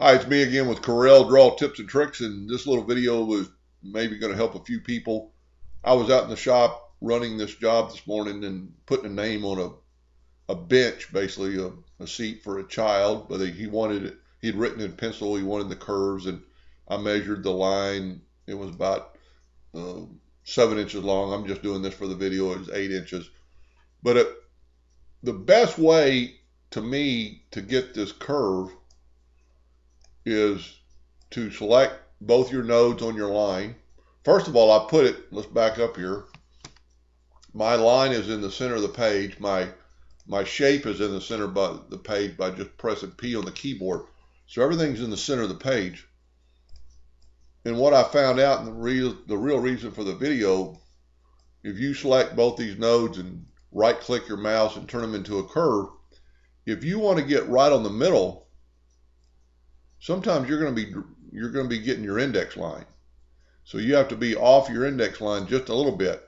Hi, it's me again with Corel Draw Tips and Tricks, and this little video was maybe going to help a few people. I was out in the shop running this job this morning and putting a name on a bench, basically a seat for a child, but he wanted it, he'd written in pencil, he wanted the curves, and I measured the line. It was about 7 inches long. I'm just doing this for the video. It was 8 inches. But the best way to me to get this curve is to select both your nodes on your line. First of all, I put it, let's back up here. My line is in the center of the page. My shape is in the center of the page by just pressing P on the keyboard. So everything's in the center of the page. And what I found out, and the real reason for the video, if you select both these nodes and right click your mouse and turn them into a curve, if you want to get right on the middle, sometimes you're going to be getting your index line. So you have to be off your index line just a little bit.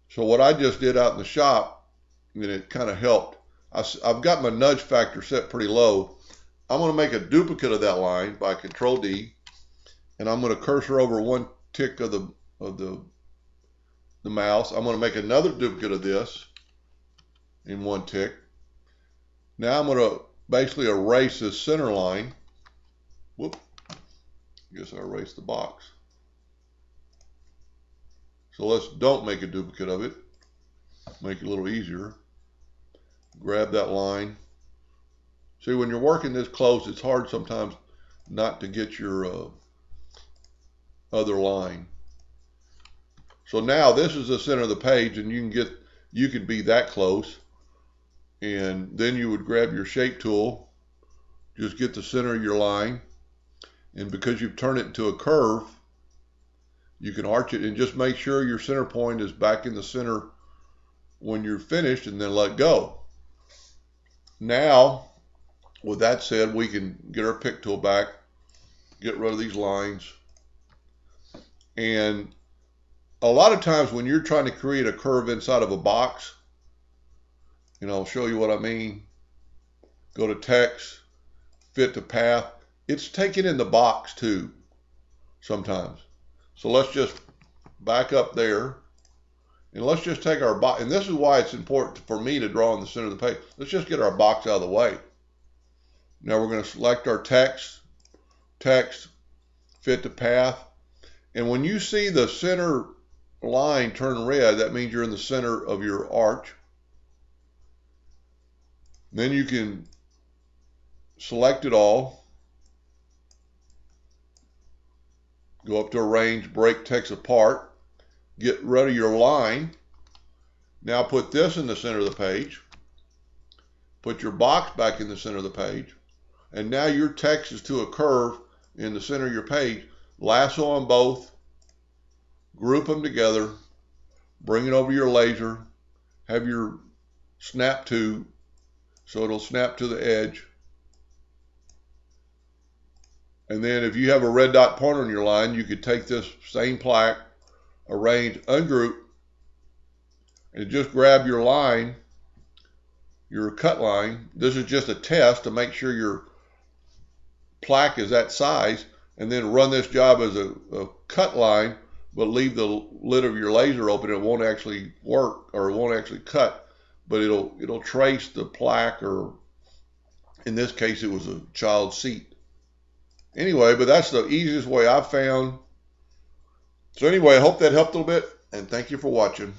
So what I just did out in the shop, and it kind of helped. I've got my nudge factor set pretty low. I'm going to make a duplicate of that line by Control D, and I'm going to cursor over one tick of the mouse. I'm going to make another duplicate of this in one tick. Now I'm going to basically erase this center line. Whoop. I guess I erased the box. So don't make a duplicate of it. Make it a little easier. Grab that line. See, when you're working this close, it's hard sometimes not to get your other line. So now this is the center of the page, and you could be that close. And then you would grab your shape tool, just get the center of your line, and because you've turned it into a curve, you can arch it and just make sure your center point is back in the center when you're finished, and then let go. Now, with that said, we can get our pick tool back, get rid of these lines. And a lot of times when you're trying to create a curve inside of a box, and I'll show you what I mean. Go to text, fit to path. It's taken in the box too, sometimes. So let's just back up there, and let's just take our box. And this is why it's important for me to draw in the center of the page. Let's just get our box out of the way. Now we're going to select our text, fit to path. And when you see the center line turn red, that means you're in the center of your arch. Then you can select it all. Go up to arrange, break text apart, get rid of your line. Now put this in the center of the page. Put your box back in the center of the page. And now your text is to a curve in the center of your page. Lasso on both, group them together, bring it over your laser, have your snap to, so it'll snap to the edge. And then if you have a red dot pointer on your line, you could take this same plaque, arrange, ungroup, and just grab your line, your cut line. This is just a test to make sure your plaque is that size, and then run this job as a cut line, but leave the lid of your laser open. It won't actually work, or it won't actually cut, but it'll trace the plaque, or in this case it was a child's seat. Anyway, but that's the easiest way I've found. So anyway, I hope that helped a little bit, and thank you for watching.